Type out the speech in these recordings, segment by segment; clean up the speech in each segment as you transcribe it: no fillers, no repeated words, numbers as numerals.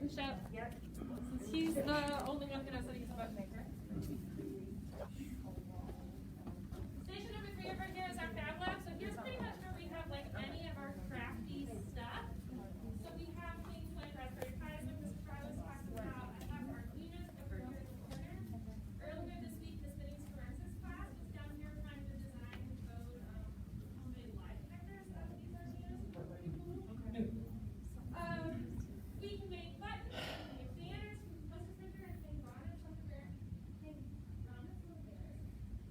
Shep. Yep. Since he's the only one who knows that he's a button maker. Station number 3 over here is our Fab Lab. So here's pretty much where we have like any of our crafty stuff. So we have things like Raspberry Pis, like Mr. Fry was talking about. I have our Linux over here in the corner. Earlier this week, the Spinning Forensics class was down here trying to design and code homemade light detectors out of these Arduinos. Pretty cool. We can make buttons, we can make banners, we can post a printer and hang bonnets over there.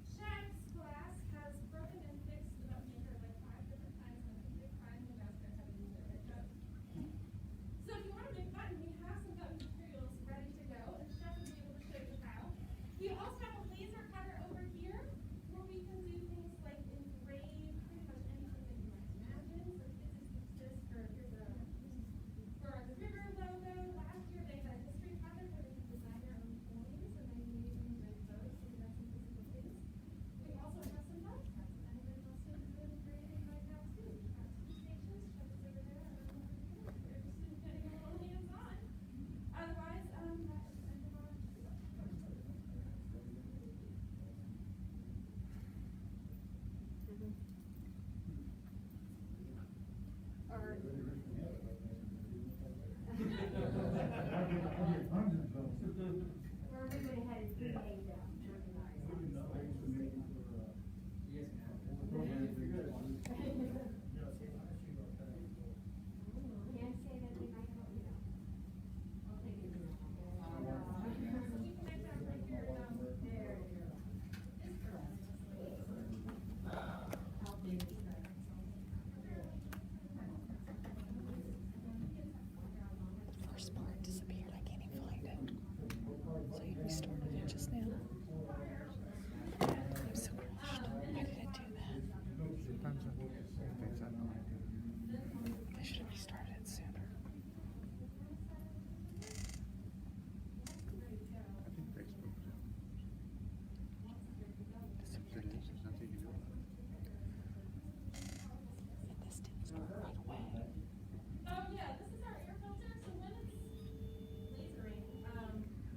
Shep's class has broken and fixed the button maker like 5 different times, and I think they're crying in the basket how to use it right now. So if you want to make a button, we have some button materials ready to go, and Shep will be able to show you how. We also have a laser cutter over here, where we can do things like engrave pretty much anything that you might imagine. So kids use this for our river logo. Last year they had a history project where they could design their own coins, and they made engraved those, so we got some physical things. We also have some bus cuts. If anybody wants to do engraving right now too, we have 2 stations, Shep is over there, and I'm over here. If you're interested in getting a little hands-on. Otherwise, that's the end of our Where everybody had his good name down. Can't say that we might help you out. I'll take it. So we connect that right here. There you go. How big is that? First part disappeared. I can't even find it. So you restarted it just now. I'm so crushed. Why did I do that? Sometimes I think things I know I do. I should have restarted it sooner. I think Facebook too. There is, there's nothing you can do about it. And this didn't start right away. Oh yeah, this is our air filter. So when it's lasering, we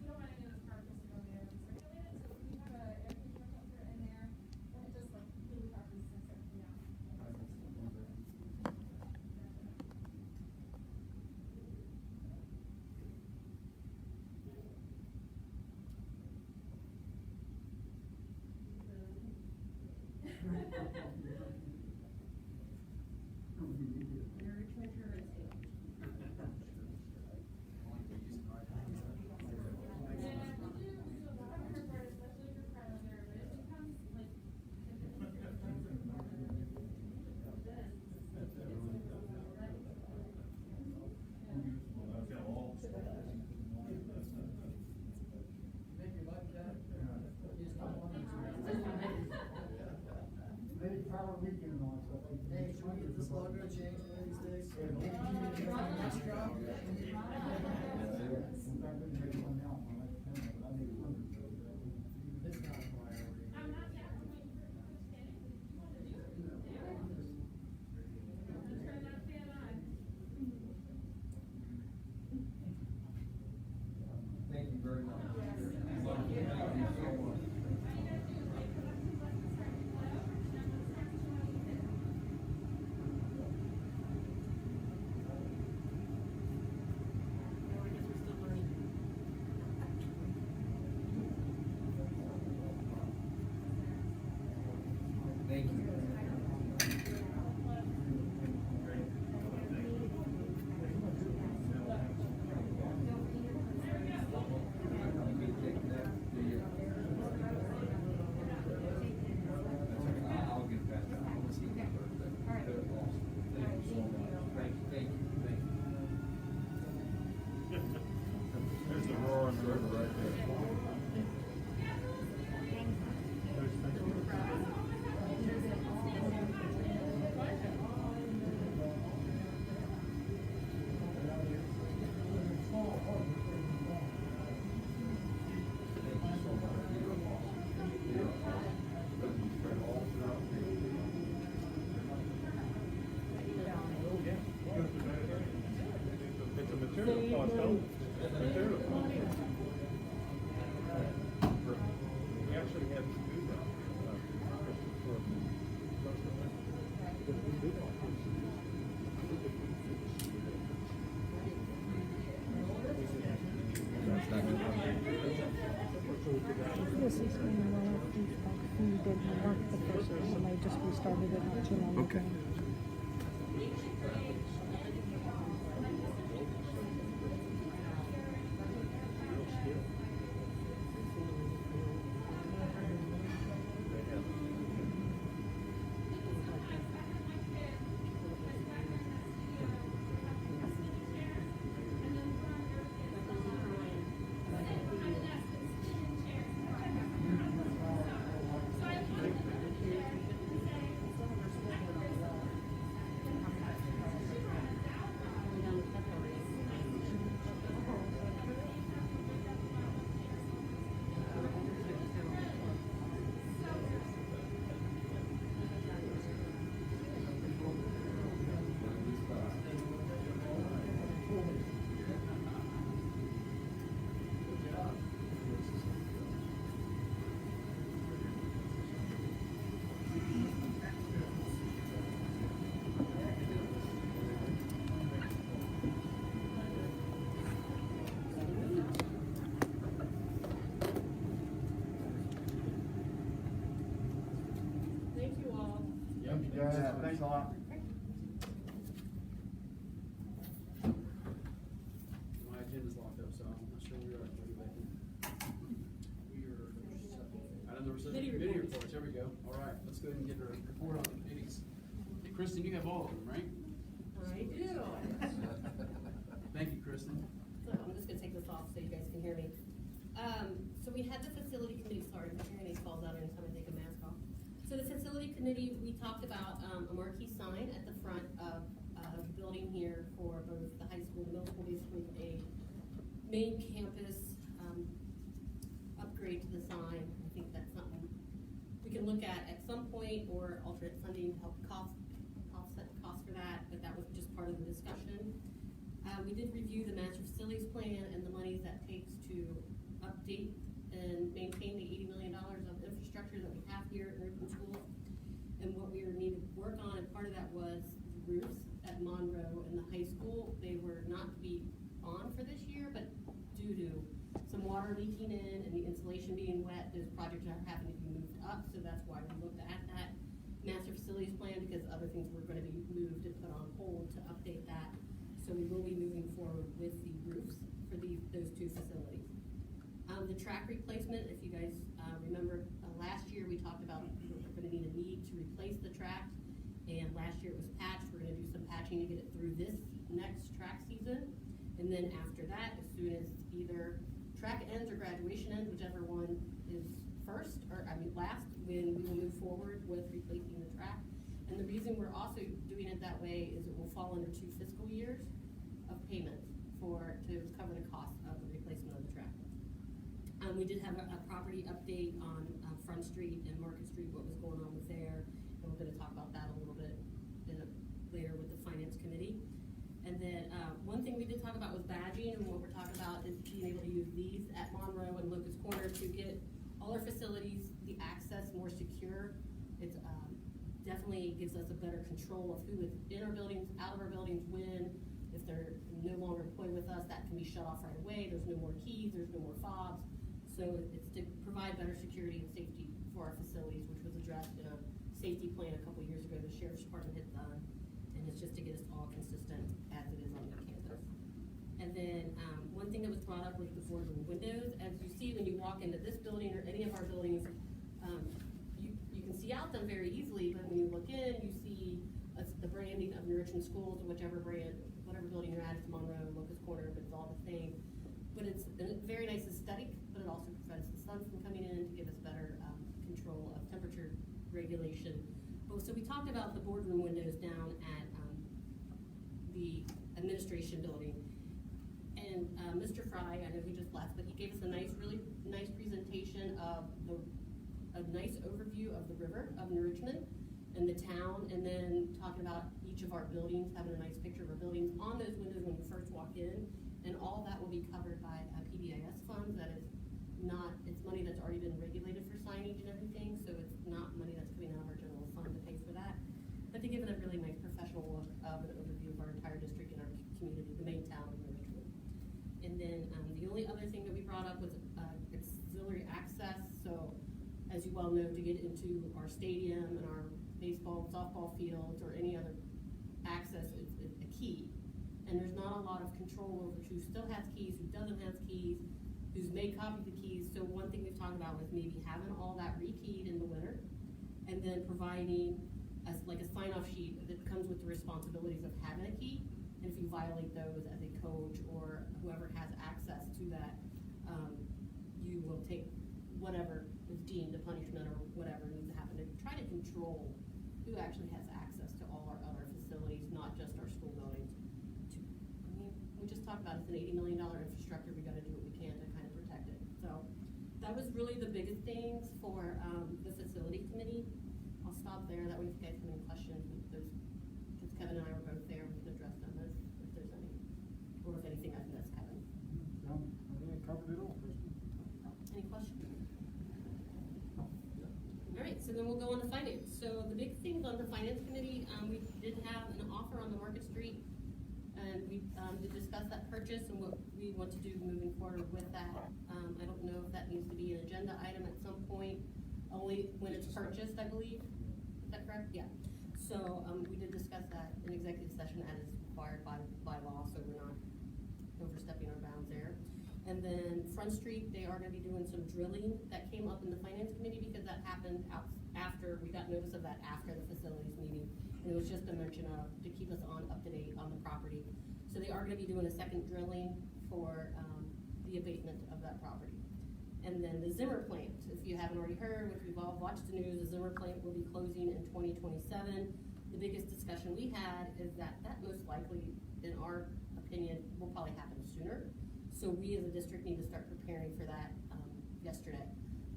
don't want any of those particles to go there and circulate it. So we have an air filter in there, and it just like really properly sucks everything out. Maybe power weekend on, so I think. Hey, should we get this logo changed one of these days? Next drop? It's not a priority. I'm not yet. I'm waiting for it to finish standing. What did you want to do? Turn that fan on. Thank you very much. Thank you. I'll get that. I'll see you. Thank you so much. Thank you, thank you, thank you. There's the roaring river right there. It's a material cost, though. They just restarted it not too long ago. Okay. Thank you all. Yeah, thanks a lot. My agenda's locked up, so I'm not sure we are. Item number 7, Committee committee reports. reports, there we go. All right, let's go ahead and get our report on the committees. Hey, Kristen, you have all of them, right? I do. Thank you, Kristen. So I'm just gonna take this off so you guys can hear me. So we had the facility committee, sorry, my hearing aid falls out anytime I take a mask off. So the facility committee, we talked about, a marquee sign at the front of, the building here for both the high school and middle school, basically a main campus, upgrade to the sign. I think that's something we can look at some point, or alternate funding to help offset the cost for that, but that was just part of the discussion. We did review the master facilities plan and the monies that takes to update and maintain the $80 million of infrastructure that we have here at Richmond Schools. And what we needed to work on, and part of that was the roofs at Monroe and the high school. They were not to be on for this year, but due to some water leaking in and the insulation being wet, those projects are having to be moved up, so that's why we looked at that master facilities plan, because other things were gonna be moved and put on hold to update that. So we will be moving forward with the roofs for those two facilities. The track replacement, if you guys remember, last year we talked about we're gonna need to replace the track, and last year it was patched. We're gonna do some patching to get it through this next track season, and then after that, as soon as either track ends or graduation ends, whichever one is first, or last, when we will move forward with replacing the track. And the reason we're also doing it that way is it will fall under 2 fiscal years of payment to cover the cost of the replacement of the track. We did have a property update on Front Street and Market Street, what was going on with there, and we're gonna talk about that a little bit later with the finance committee. And then, one thing we did talk about was badging, and what we're talking about is being able to use these at Monroe and Locust Corner to get all our facilities, the access more secure. It's, definitely gives us a better control of who is in our buildings, out of our buildings, when. If they're no longer employed with us, that can be shut off right away. There's no more keys, there's no more fobs. So it's to provide better security and safety for our facilities, which was addressed in a safety plan a couple years ago the Sheriff's Department had done. And it's just to get us all consistent as it is on the campus. And then, one thing that was brought up was the boardroom windows. As you see when you walk into this building or any of our buildings, you can see out them very easily, but when you look in, you see the branding of Richmond Schools, whatever building you're at, it's Monroe, Locust Corner, but it's all the same. But it's a very nice aesthetic, but it also prevents the sun from coming in to give us better control of temperature regulation. So we talked about the boardroom windows down at the administration building. And Mr. Fry, I know he just left, but he gave us a really nice presentation of a nice overview of the river of New Richmond and the town, and then talking about each of our buildings, having a nice picture of our buildings on those windows when you first walk in. And all that will be covered by PBIS funds. That is not, it's money that's already been regulated for signage and everything, so it's not money that's coming out of our general fund to pay for that. But to give it a really nice professional look of an overview of our entire district and our community, the main town of New Richmond. And then the only other thing that we brought up was auxiliary access. So as as you well know, to get into our stadium and our baseball, softball fields, or any other access is a key. And there's not a lot of control over who still has keys, who doesn't have keys, who's made copies of the keys. So one thing we've talked about was maybe having all that rekeyed in the winter, and then providing like a sign-off sheet that comes with the responsibilities of having a key. And if you violate those as a coach or whoever has access to that, you will take whatever is deemed a punishment or whatever needs to happen to try to control who actually has access to all our other facilities, not just our school buildings. I mean, we just talked about it's an $80 million infrastructure. We got to do what we can to kind of protect it. So that was really the biggest things for the facility committee. I'll stop there. That way, if you guys have any questions, those, since Kevin and I were both there, we can address them if there's any, or if anything I've missed, Kevin. No, I think I covered it all, Kristen. Any questions? All right, so then we'll go on to finance. So the big things on the finance committee, we did have an offer on the Market Street, and we did discuss that purchase and what we want to do moving forward with that. I don't know if that needs to be an agenda item at some point, only when it's purchased, I believe. Is that correct? Yeah. So we did discuss that in executive session as is required by law, so we're not overstepping our bounds there. And then Front Street, they are gonna be doing some drilling that came up in the finance committee because that happened after, we got notice of that after the facilities meeting. And it was just a mention of, to keep us up to date on the property. So they are gonna be doing a second drilling for the abatement of that property. And then the Zimmer plant, if you haven't already heard, which we've all watched the news, the Zimmer plant will be closing in 2027. The biggest discussion we had is that most likely, in our opinion, will probably happen sooner. So we as a district need to start preparing for that yesterday.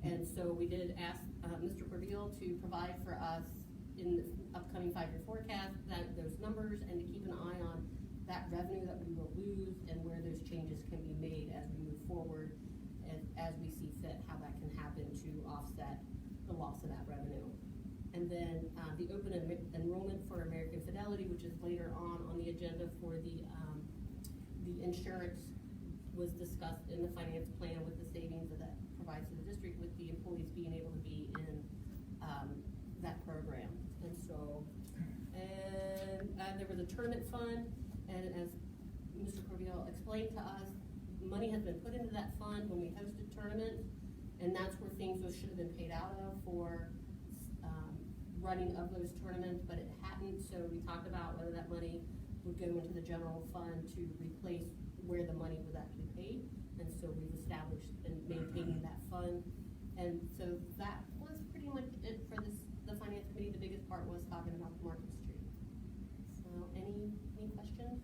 And so we did ask Mr. Corbeil to provide for us in the upcoming 5-year forecast those numbers and to keep an eye on that revenue that we will lose and where those changes can be made as we move forward and as we see fit, how that can happen to offset the loss of that revenue. And then the open enrollment for American Fidelity, which is later on the agenda for the insurance, was discussed in the finance plan with the savings that provides to the district with the employees being able to be in that program. And so, there was a tournament fund, and as Mr. Corbeil explained to us, money has been put into that fund when we hosted tournaments, and that's where things should have been paid out of for running of those tournaments, but it hadn't. So we talked about whether that money would go into the general fund to replace where the money was actually paid. And so we've established and maintaining that fund. And so that was pretty much it for the finance committee. The biggest part was talking about the Market Street. So any questions?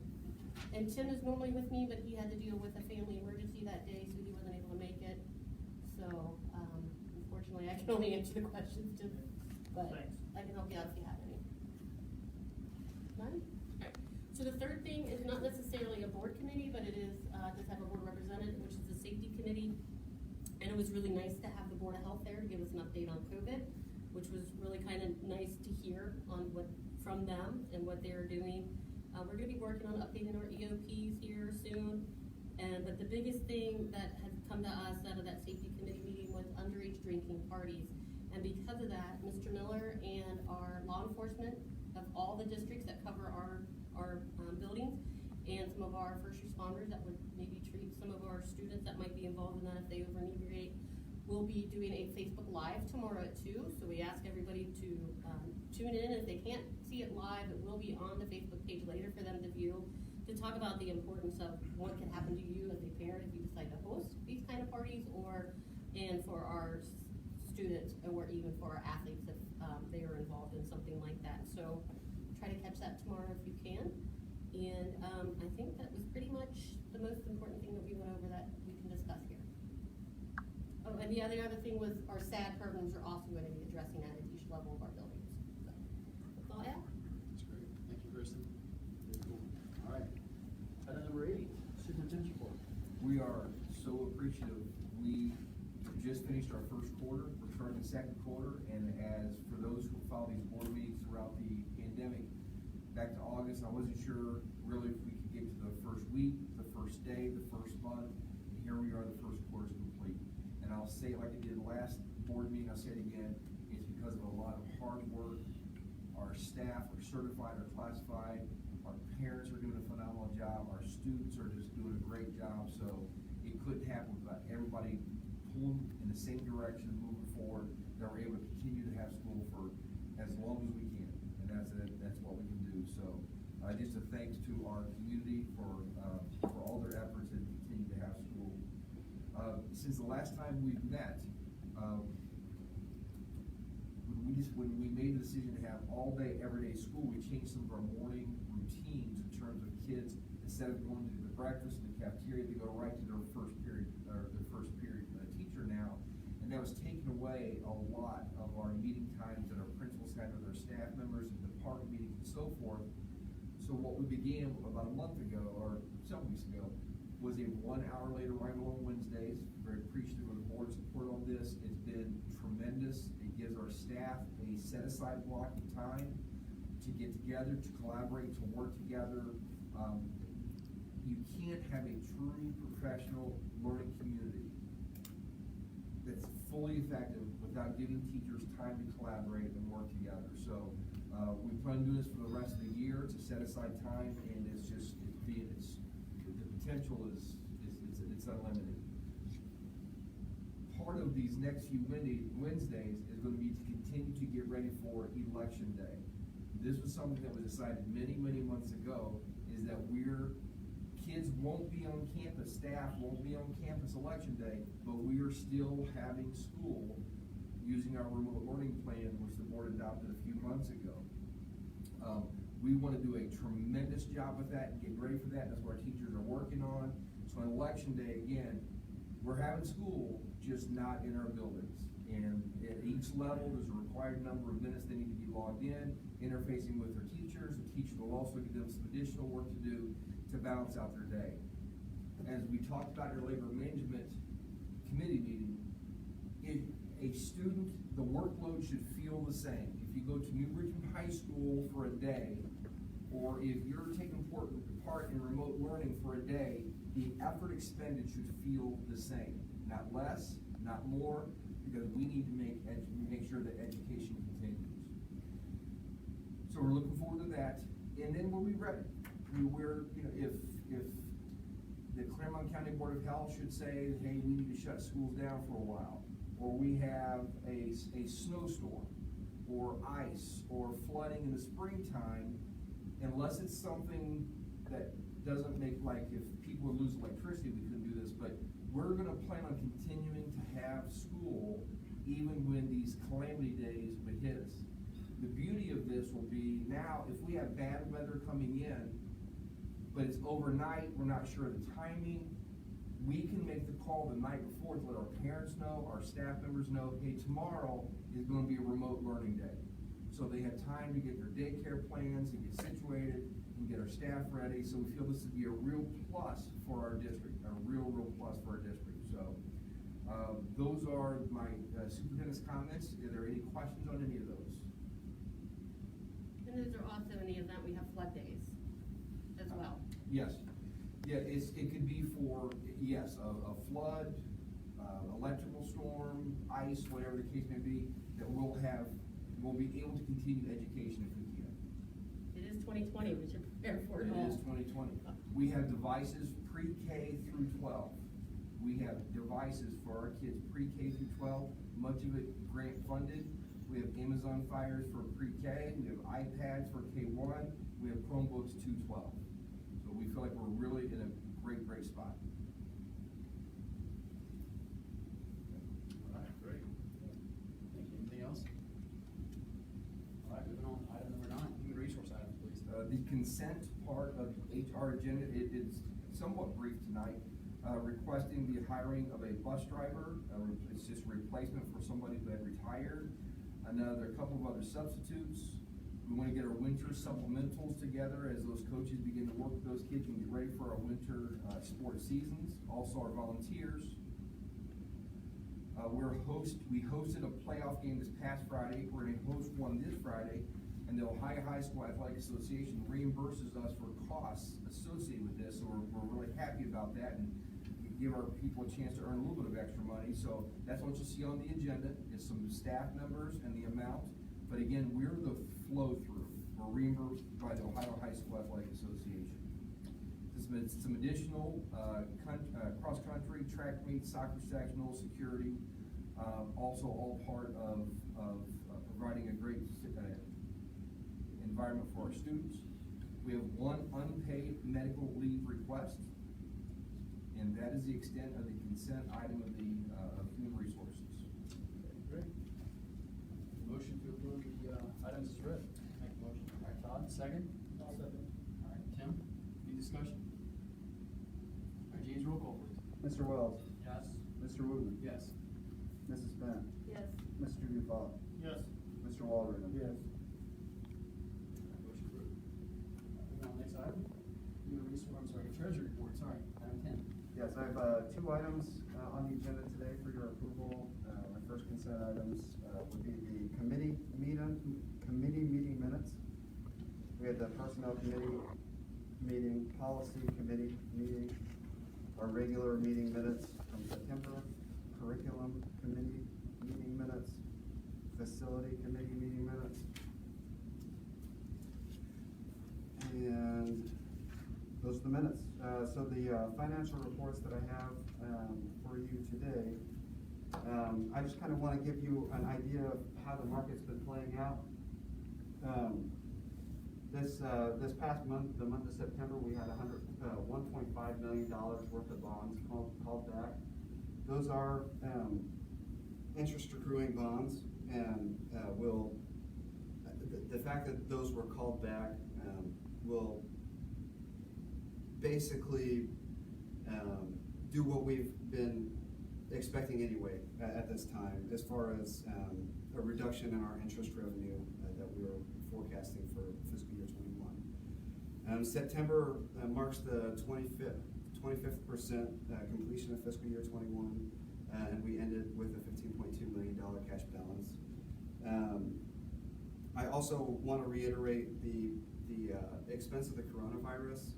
And Tim is normally with me, but he had to deal with a family emergency that day, so he wasn't able to make it. So unfortunately, I can only answer the questions to them. But thanks. I can help you out if you have any. None? All right. So the third thing is not necessarily a board committee, but it is does have a board representative, which is the safety committee. And it was really nice to have the Board of Health there to give us an update on COVID, which was really kind of nice to hear on from them and what they're doing. We're going to be working on updating our EOPs here soon. But the biggest thing that has come to us out of that safety committee meeting was underage drinking parties. And because of that, Mr. Miller and our law enforcement of all the districts that cover our buildings and some of our first responders that would maybe treat some of our students that might be involved in that if they over inebriate, we'll be doing a Facebook Live tomorrow at 2. So we ask everybody to tune in. If they can't see it live, it will be on the Facebook page later for them to view, to talk about the importance of what can happen to you as a parent if you decide to host these kind of parties, and for our students, or even for our athletes if they are involved in something like that. So try to catch that tomorrow if you can. And I think that was pretty much the most important thing that we went over that we can discuss here. Oh, and the other thing was our SAD programs are also going to be addressing that at each level of our buildings. So that's all I have. That's great. Thank you, Kristen. Very cool. All right. Item number 8, superintendent's report. We are so appreciative. We have just finished our first quarter. We're starting the second quarter, and as for those who follow these board meetings throughout the pandemic, back to August, I wasn't sure really if we could get to the first week, the first day, the first month, and here we are, the first quarter's complete. And I'll say it like I did last board meeting, I'll say it again, it's because of a lot of hard work. Our staff are certified or classified, our parents are doing a phenomenal job, our students are just doing a great job, so it couldn't happen without everybody pulling in the same direction, moving forward, that we're able to continue to have school for as long as we can, and that's what we can do, so, just a thanks to our community for all their efforts and continue to have school. Since the last time we've met, when we made the decision to have all day, everyday school, we changed some of our morning routines in terms of kids, instead of going to the breakfast in the cafeteria, they go right to their first period teacher now. And that was taking away a lot of our meeting times that our principals had with our staff members and department meetings and so forth. So what we began about a month ago, or some weeks ago, was a 1 hour later arrival on Wednesdays. Very appreciative of the board support on this. It's been tremendous. It gives our staff a set-aside block of time to get together, to collaborate, to work together. You can't have a true professional learning community that's fully effective without giving teachers time to collaborate and work together. So we plan to do this for the rest of the year. It's a set-aside time, and the potential is unlimited. Part of these next few Wednesdays is going to be to continue to get ready for Election Day. This was something that was decided many months ago, is that kids won't be on campus, staff won't be on campus Election Day, but we are still having school using our remote learning plan, which the board adopted a few months ago. We want to do a tremendous job with that and get ready for that. That's what our teachers are working on. So on Election Day, again, we're having school, just not in our buildings. And at each level, there's a required number of minutes they need to be logged in, interfacing with their teachers. The teacher will also give them some additional work to do to balance out their day. As we talked about in our labor management committee meeting, a student, the workload should feel the same. If you go to New Bridgeman High School for a day, or if you're taking part in remote learning for a day, the effort expended should feel the same. Not less, not more, because we need to make sure that education continues. So we're looking forward to that, and then we'll be ready. If the Claremont County Board of Health should say, hey, we need to shut schools down for a while, or we have a snowstorm, or ice, or flooding in the springtime, unless it's something that doesn't make, like if people lose electricity, we couldn't do this, but we're gonna plan on continuing to have school even when these calamity days would hit us. The beauty of this will be now, if we have bad weather coming in, but it's overnight, we're not sure of the timing, we can make the call the night before to let our parents know, our staff members know, hey, tomorrow is going to be a remote learning day. So they have time to get their daycare plans and get situated and get our staff ready. So we feel this would be a real plus for our district, a real plus for our district. So those are my superintendent's comments. Are there any questions on any of those? And is there also in the event we have flood days as well? Yes. Yeah, it could be for, yes, a flood, electrical storm, ice, whatever the case may be, that we'll be able to continue education if we can. It is 2020, we should prepare for it all. It is 2020. We have devices pre-K through 12. We have devices for our kids pre-K through 12, much of it grant funded. We have Amazon Fires for pre-K, we have iPads for K1, we have Chromebooks 212. So we feel like we're really in a great spot. All right, great. Thank you. Anything else? All right, moving on, item number 9, human resource items, please. The consent part of the HR agenda, it is somewhat brief tonight. Requesting the hiring of a bus driver. It's just a replacement for somebody who had retired. There are a couple of other substitutes. We want to get our winter supplementals together as those coaches begin to work with those kids and get ready for our winter sports seasons. Also our volunteers. We hosted a playoff game this past Friday. We're going to host one this Friday, and the Ohio High School Athletic Association reimburses us for costs associated with this, so we're really happy about that and give our people a chance to earn a little bit of extra money. So that's what you'll see on the agenda. is some staff numbers and the amount, but again, we're the flow-through. We're reimbursed by the Ohio High School Athletic Association. Some additional, cross-country, track meets, soccer sectional, security, also all part of providing a great environment for our students. We have one unpaid medical leave request, and that is the extent of the consent item of the, of human resources. Great. Motion to approve the, items is read. Make a motion. All right, Todd, second? I'll second. All right, Tim, any discussion? All right, James, roll call, please. Mr. Wells. Yes. Mr. Wooten. Yes. Mrs. Bennett. Yes. Mr. Dufault. Yes. Mr. Waldron. Yes. Motion approved. Moving on, next item. Human resource, I'm sorry, treasury report, sorry, item 10. Yes, I have two items on the agenda today for your approval. My first consent items would be the committee meeting minutes. We had the personnel committee meeting, policy committee meeting, our regular meeting minutes from September, curriculum committee meeting minutes, facility committee meeting minutes. And those are the minutes. So the financial reports that I have for you today, I just kind of want to give you an idea of how the market's been playing out. This past month, the month of September, we had $1.5 million worth of bonds called back. Those are interest accruing bonds, and the fact that those were called back will basically do what we've been expecting anyway at this time, as far as a reduction in our interest revenue that we were forecasting for fiscal year 21. September marks the 25th completion of fiscal year 21, and we ended with a $15.2 million cash balance. I also want to reiterate the expense of the coronavirus.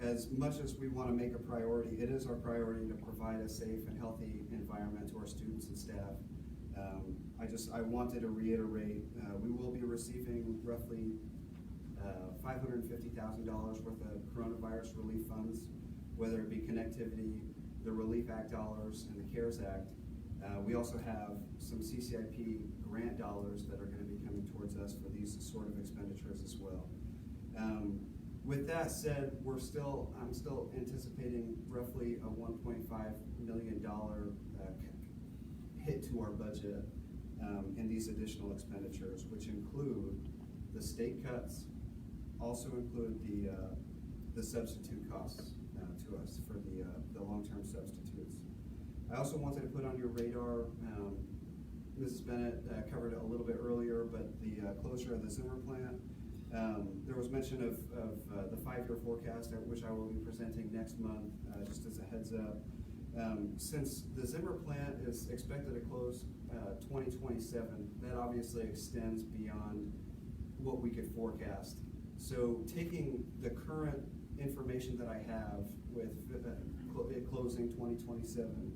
As much as we want to make a priority, it is our priority to provide a safe and healthy environment to our students and staff. I wanted to reiterate, we will be receiving roughly $550,000 worth of coronavirus relief funds, whether it be connectivity, the Relief Act dollars, and the CARES Act. We also have some CCIP grant dollars that are going to be coming towards us for these sort of expenditures as well. With that said, I'm still anticipating roughly a $1.5 million hit to our budget in these additional expenditures, which include the state cuts, also include the substitute costs to us for the long-term substitutes. I also wanted to put on your radar, Mrs. Bennett covered it a little bit earlier, but the closure of the Zimmer plant. There was mention of the 5-year forecast, which I will be presenting next month, just as a heads up. Since the Zimmer plant is expected to close 2027, that obviously extends beyond what we could forecast. So taking the current information that I have with it closing 2027,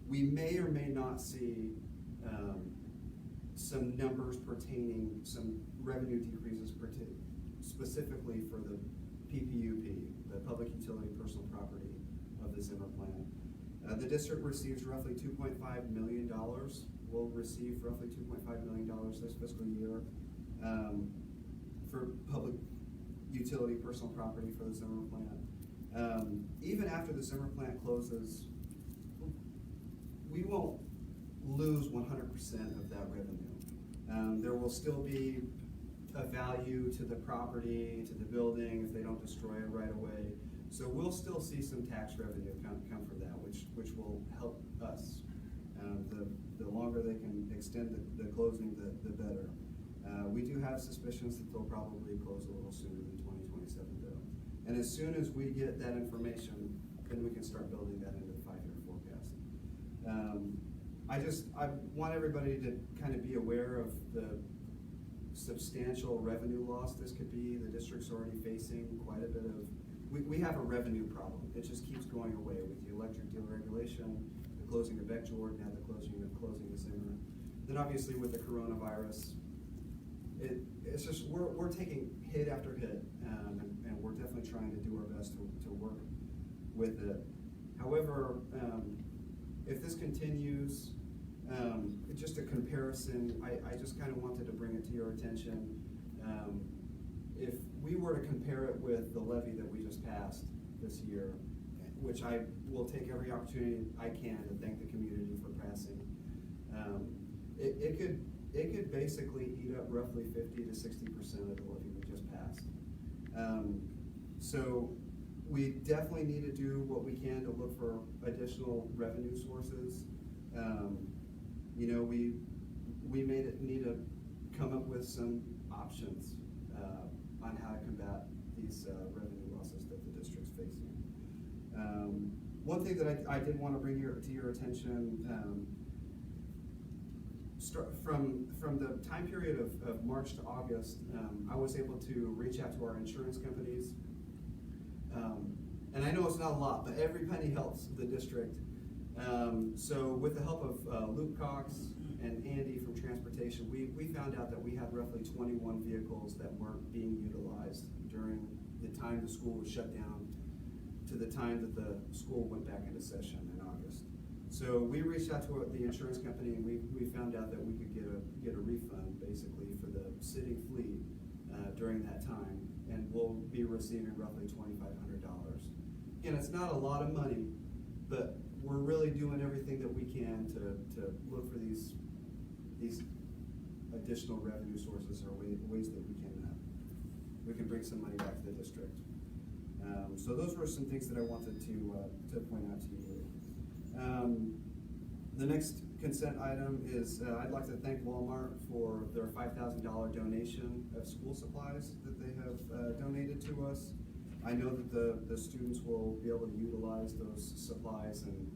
we may or may not see some numbers pertaining, some revenue decreases specifically for the PPUP, the Public Utility Personal Property of the Zimmer plant. The district receives roughly $2.5 million. We'll receive roughly $2.5 million this fiscal year for public utility personal property for the Zimmer plant. Even after the Zimmer plant closes, we won't lose 100% of that revenue. There will still be a value to the property, to the building, if they don't destroy it right away. So we'll still see some tax revenue come from that, which will help us. The longer they can extend the closing, the better. We do have suspicions that they'll probably close a little sooner than 2027 though. And as soon as we get that information, then we can start building that into the 5-year forecast. I want everybody to kind of be aware of the substantial revenue loss this could be. The district's already facing quite a bit of, we have a revenue problem. It just keeps going away with the electric deregulation, the closing of Beck Jordan, now the closing of Zimmer. Then obviously with the coronavirus, it's just, we're taking hit after hit, and we're definitely trying to do our best to work with it. However, if this continues, just a comparison, I just kind of wanted to bring it to your attention. If we were to compare it with the levy that we just passed this year, which I will take every opportunity I can to thank the community for passing, it could basically eat up roughly 50 to 60% of the levy we just passed. So we definitely need to do what we can to look for additional revenue sources. You know, we need to come up with some options on how to combat these revenue losses that the district's facing. One thing that I did want to bring to your attention, from the time period of March to August, I was able to reach out to our insurance companies. And I know it's not a lot, but every penny helps the district. So with the help of Luke Cox and Andy from Transportation, we found out that we had roughly 21 vehicles that weren't being utilized during the time the school was shut down to the time that the school went back into session in August. So we reached out to the insurance company, and we found out that we could get a refund basically for the sitting fleet during that time, and we'll be receiving roughly $2,500. Again, it's not a lot of money, but we're really doing everything that we can to look for these additional revenue sources or ways that we can bring some money back to the district. So those were some things that I wanted to point out to you. The next consent item is I'd like to thank Walmart for their $5,000 donation of school supplies that they have donated to us. I know that the students will be able to utilize those supplies and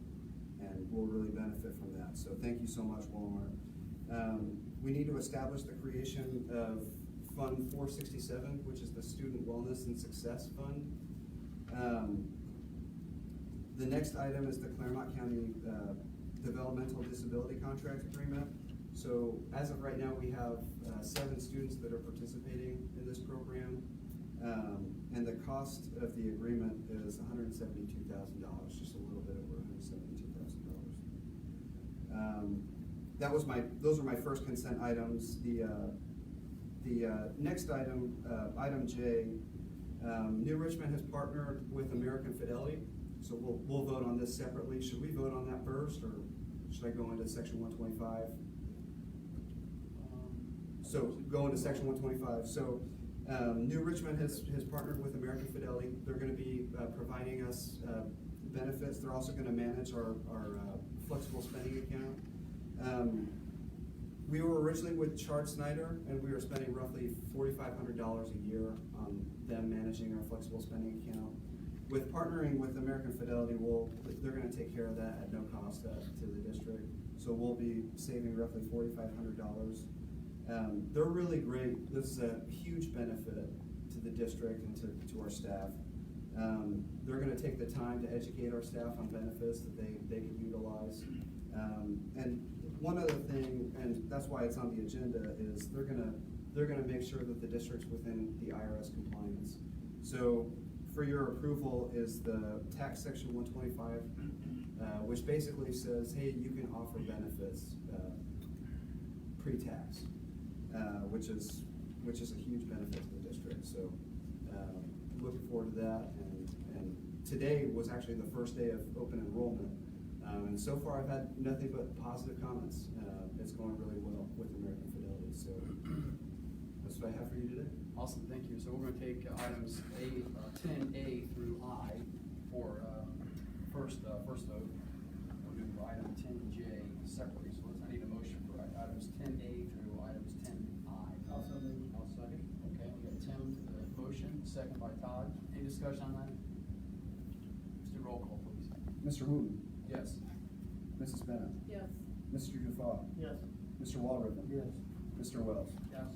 will really benefit from that. So thank you so much, Walmart. We need to establish the creation of Fund 467, which is the Student Wellness and Success Fund. The next item is the Claremont County Developmental Disability Contract Agreement. So as of right now, we have 7 students that are participating in this program. And the cost of the agreement is $172,000, just a little bit over $172,000. Those are my first consent items. The next item, item J, New Richmond has partnered with American Fidelity, so we'll vote on this separately. Should we vote on that first, or should I go into section 125? So go into section 125. So New Richmond has partnered with American Fidelity. They're going to be providing us benefits. They're also going to manage our flexible spending account. We were originally with Chard Snyder, and we were spending roughly $4,500 a year on them managing our flexible spending account. With partnering with American Fidelity, they're going to take care of that at no cost to the district. So we'll be saving roughly $4,500. They're really great. This is a huge benefit to the district and to our staff. They're going to take the time to educate our staff on benefits that they can utilize. And one other thing, and that's why it's on the agenda, is they're gonna make sure that the district's within the IRS compliance. So for your approval is the tax section 125, which basically says, hey, you can offer benefits pre-tax, which is a huge benefit to the district. So looking forward to that. And today was actually the first day of open enrollment. And so far, I've had nothing but positive comments. It's going really well with American Fidelity. So that's what I have for you today. Awesome, thank you. So we're going to take items 10A through I for first vote. We'll do item 10J separately. So I need a motion for items 10A through items 10I. I'll second. Okay, we got Tim for the motion, second by Todd. Any discussion on that? Let's do roll call, please. Mr. Wooten. Yes. Mrs. Bennett. Yes. Mr. Dufault. Yes. Mr. Walriven. Yes. Mr. Wells. Yes. All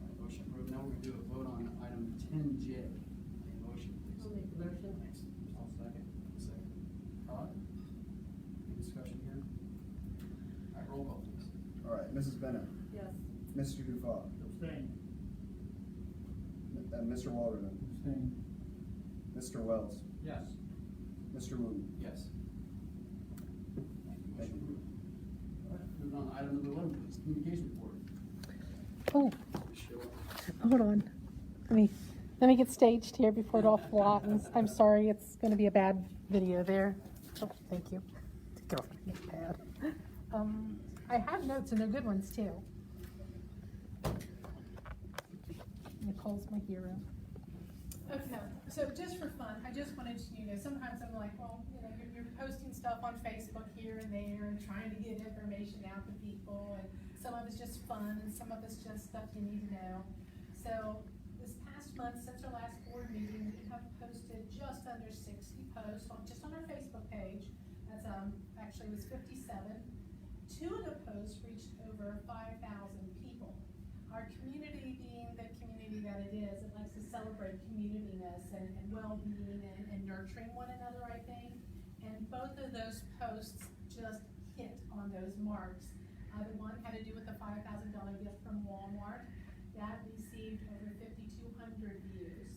right, motion approved. Now we're going to do a vote on item 10J. Any motion, please? I'll make the motion. Thanks. I'll second. Second. Todd? Any discussion? Mrs. Bennett, Yes. Mr. Dufault, Abstain. Mr. Wallerman, Abstain. Mr. Wells, Yes. Mr. Wooten. Yes. Thank you. All right, moving on to item number 11, please, communication report. Oh, hold on. Let me get staged here before it all flattens. I'm sorry, it's gonna be a bad video there. Oh, thank you. Get off my pad. I have notes and they're good ones too. Nicole's my hero. Okay, so just for fun, I just wanted you to know, sometimes I'm like, well, you're posting stuff on Facebook here and there and trying to get information out to people, and some of it's just fun and some of it's just stuff you need to know. So this past month, since our last board meeting, we have posted just under 60 posts just on our Facebook page. That's actually it was 57. 2 of the posts reached over 5,000 people. Our community being the community that it is, it likes to celebrate community-ness and well-being and nurturing one another, I think. And both of those posts just hit on those marks. The one had to do with the $5,000 gift from Walmart. That received over 5,200 views.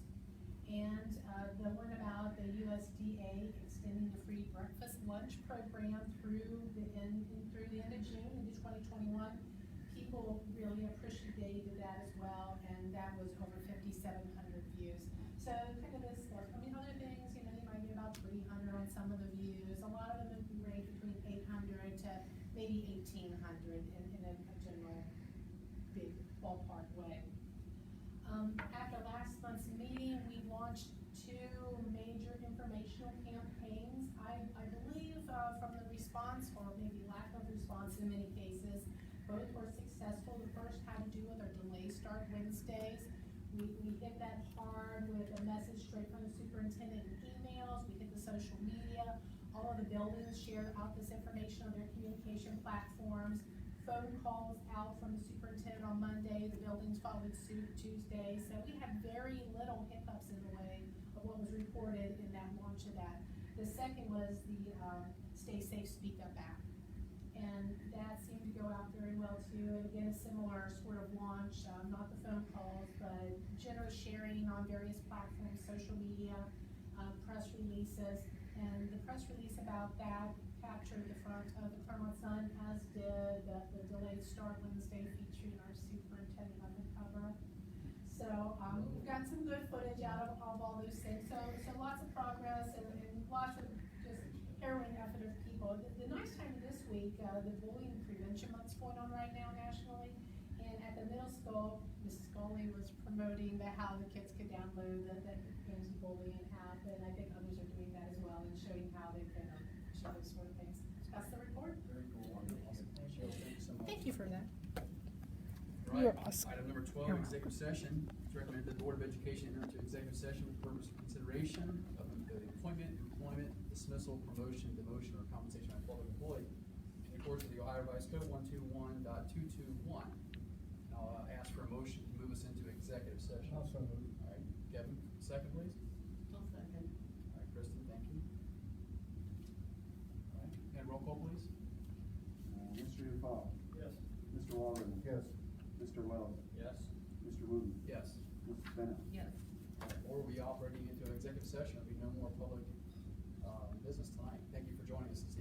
And the one about the USDA extending the free breakfast lunch program through the end of June into 2021. People really appreciated that as well, and that was over 5,700 views. So kind of this, other things, you might get about 300 on some of the views. A lot of them range between 800 to maybe 1,800 in a general big ballpark way. After last month's meeting, we launched 2 major informational campaigns. I believe from the response, or maybe lack of response in many cases, both were successful. The first had to do with our Delay Start Wednesdays. We hit that hard with a message straight from the superintendent in emails. We hit the social media. All of the buildings shared out this information on their communication platforms. Phone calls out from the superintendent on Monday. The buildings followed suit Tuesday. So we had very little hiccups in the way of what was reported in that launch of that. The second was the Stay Safe, Speak Up app. And that seemed to go out very well too. And again, a similar sort of launch, not the phone calls, but generous sharing on various platforms, social media, press releases. And the press release about that captured the front of the Claremont Sun, as did the Delayed Start Wednesday featuring our superintendent on the cover. So we've got some good footage out of all those things. So lots of progress and lots of just harrowing effort of people. The nice time this week, the Bullying Prevention Month's going on right now nationally. And at the middle school, Mrs. Scully was promoting how the kids could download the anti-bullying app, and I think others are doing that as well and showing how they can show those sort of things. That's the report. Very cool, wonderful. Awesome. Thank you so much. Thank you for that. All You're right, awesome. item number 12, You're executive session. It's recommended the Board of Education enter into executive session for purpose of consideration of the appointment, employment, dismissal, promotion, demotion, or compensation of a public employee in accordance with the Ohio Revised Code 121.221. I'll ask for a motion to move us into executive session. Also move. All right, Kevin, second please. I'll second. All right, Kristen, thank you. All right, and roll call please. Mr. Dufault, Yes. Mr. Wallerman, Yes. Mr. Wells, Yes. Mr. Wooten, Yes. Mrs. Bennett. Yes. Or we'll be operating into an executive session. There'll be no more public business tonight. Thank you for joining us this